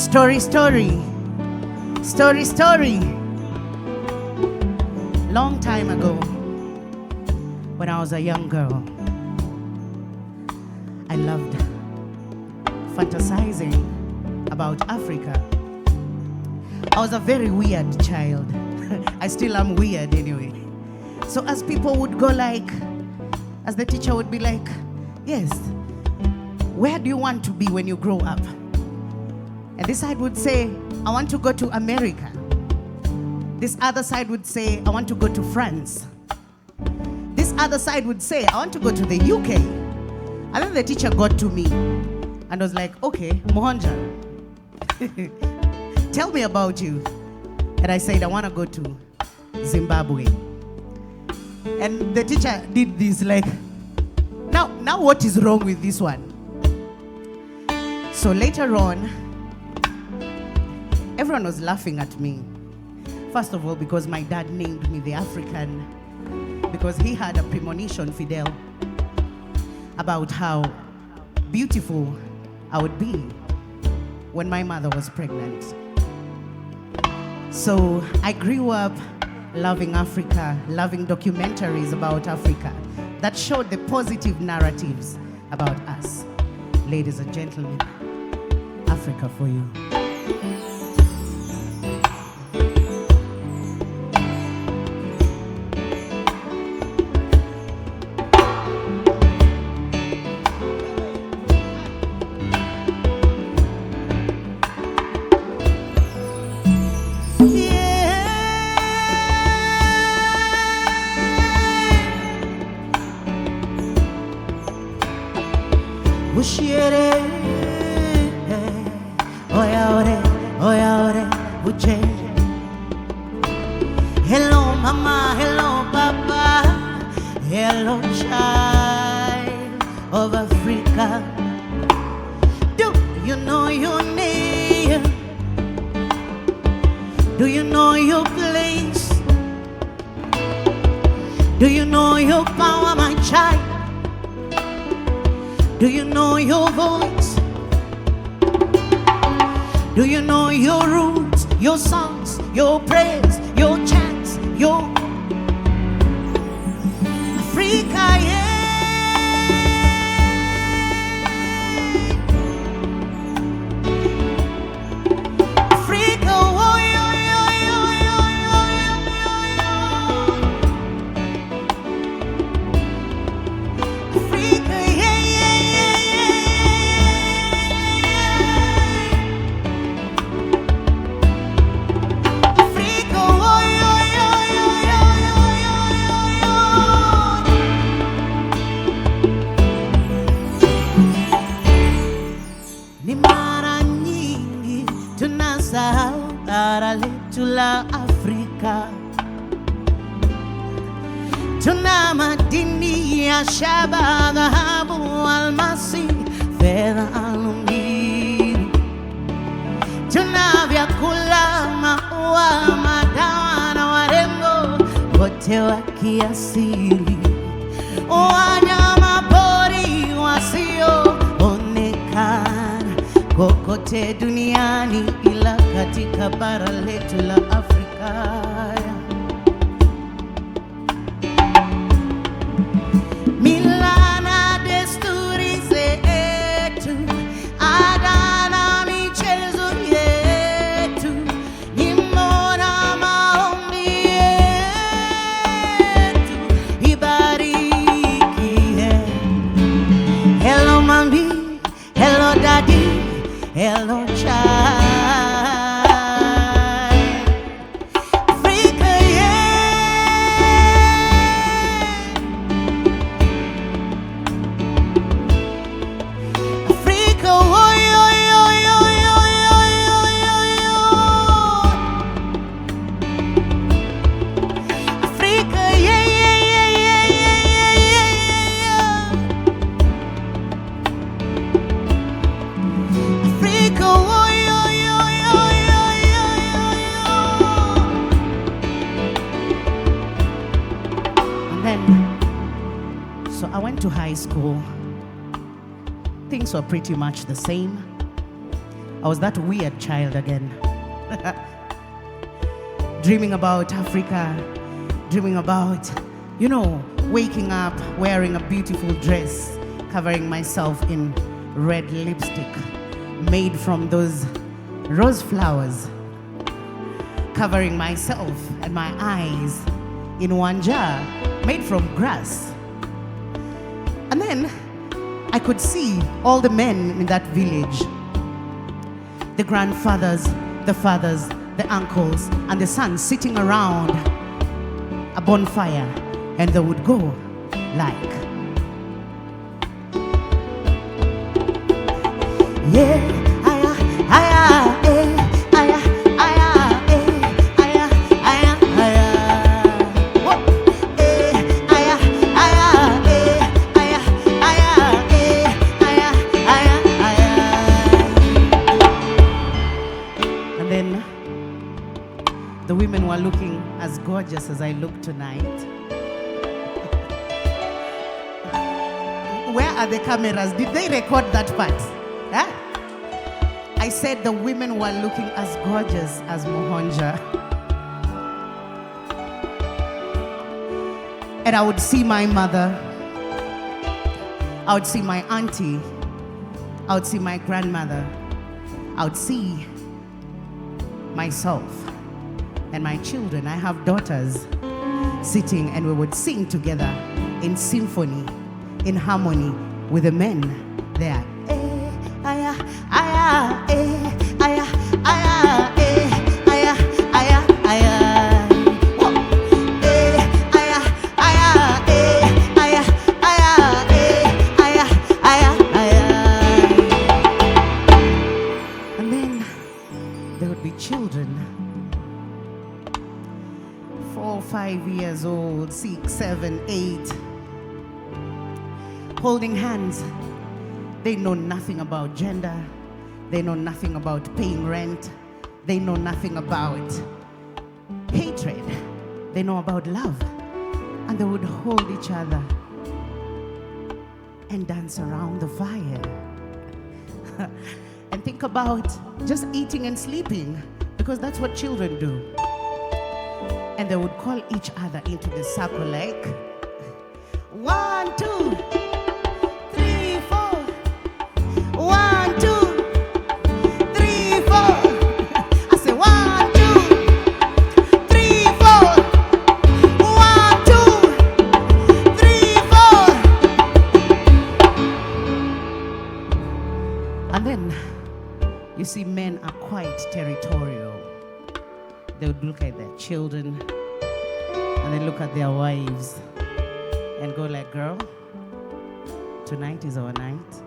Story, story. Story, story. Long time ago, when I was a young girl, I loved fantasizing about Africa. I was a very weird child. I still am weird anyway. So as people would go like, as the teacher would be like, yes, where do you want to be when you grow up? And this side would say, I want to go to America. This other side would say, I want to go to France. This other side would say, I want to go to the UK. And then the teacher got to me and was like, okay, Muhonja, tell me about you. And I said, I want to go to Zimbabwe. And the teacher did this like, now what is wrong with this one? So later on, everyone was laughing at me. First of all, because my dad named me the African, because he had a premonition, Fidel, about how beautiful I would be when my mother was pregnant. So I grew up loving Africa, loving documentaries about Africa that showed the positive narratives about us. Ladies and gentlemen, Africa for you. Shekere, oya ore, uche. Hello mama, hello papa, hello child of Africa. Do you know your name? Do you know your place? Do you know your power, my child? Do you know your voice? Do you know your roots, your songs, your prayers, your chants, your Africa, yeah. Africa, oh, yo, yo, yo, yo, yo, yo. Africa, yeah, yeah, yeah, yeah. Africa, oh, yo, yo, yo, yo, yo, yo, yo. Ni mara nyingi tunasahau bara letu la Afrika. Tuna madini ya shaba, dhahabu, almasi, fedha, alumini. Tuna vyakula, maua, madawa na warembo wote wa kiasili. Wanyama pori wasioonekana kokote duniani ila katika bara letu la Afrika. Mila na desturi zetu, ada na michezo yetu, nyimbo na maombi yetu, ibariki. Hello mami, hello daddy, hello child. Africa, yeah. Africa, oh, yo, yo, yo, yo, yo, yo, yo, yo. Africa, yeah, yeah, yeah, yeah, yeah, yeah, yeah, yeah. Africa, oh, yo, yo, yo, yo, yo, yo, yo. And then, so I went to high school. Things were pretty much the same. I I was that weird child again. Dreaming about Africa, dreaming about, waking up, wearing a beautiful dress, covering myself in red lipstick made from those rose flowers, covering myself and my eyes in one jar made from grass. And then I could see all the men in that village, the grandfathers, the fathers, the uncles, and the sons sitting around a bonfire, and they would go like, yeah, aya, aya, eh, aya, aya, eh, aya, aya, aya. Whoa. Eh, aya, aya, eh, aya, aya, eh, aya, aya, aya. And then the women were looking as gorgeous as I look tonight. Where are the cameras? Did they record that part? Huh? I said the women were looking as gorgeous as Muhonja. And I would see my mother, I would see my auntie, I would see my grandmother, I would see myself and my children. I have daughters sitting, and we would sing together in symphony, in harmony with the men there. Eh, aya, aya, eh, aya, aya, eh, aya, aya, aya. Whoa. Eh, aya, aya, eh, aya, aya, eh, aya, aya, aya. And then there would be children, 4, 5 years old, 6, 7, 8, holding hands. They know nothing about gender. They know nothing about paying rent. They know nothing about hatred. They know about love. And they would hold each other and dance around the fire. And think about just eating and sleeping, because that's what children do. And they would call each other into the circle like, 1, 2, 3, 4. 1, 2, 3, 4. I say 1, 2, 3, 4. 1, 2, 3, 4. And then you see men are quite territorial. They would look at their children and they look at their wives and go like, girl, tonight is our night.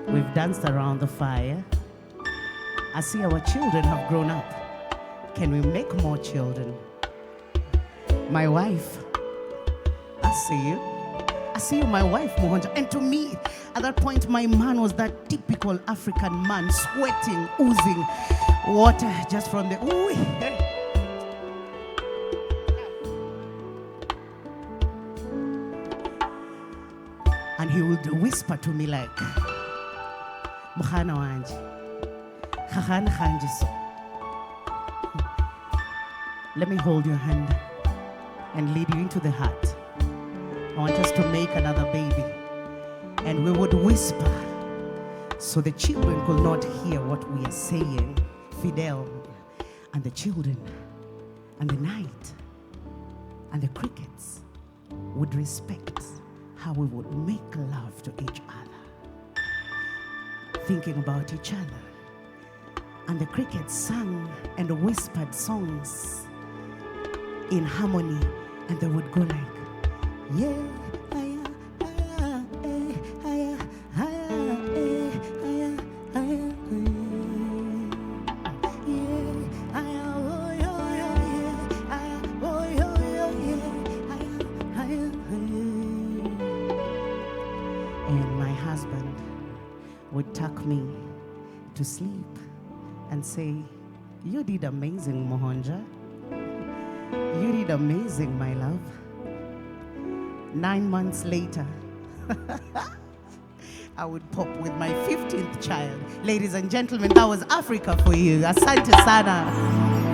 We've danced around the fire. I see our children have grown up. Can we make more children? My wife, I see you. I see you, my wife, Muhonja. And to me, at that point, my man was that typical African man, sweating, oozing water just from the, ooh. And he would whisper to me like, Mkhana wanje, khahana khanje so. Let me hold your hand and lead you into the heart. I want us to make another baby. And we would whisper so the children could not hear what we are saying. Fidel and the children and the night and the crickets would respect how we would make love to each other, thinking about each other. And the crickets sang and whispered songs in harmony, and they would go like, yeah, aya, aya, eh, aya, aya, eh, aya, aya, yeah, aya, oh, yo, yo, yeah, aya, oh, yo, yo, yeah, aya, aya, aya. And my husband would tuck me to sleep and say, you did amazing, Muhonja. You did amazing, my love. 9 months later, I would pop with my 15th child. Ladies and gentlemen, that was Africa for you. Asante sana.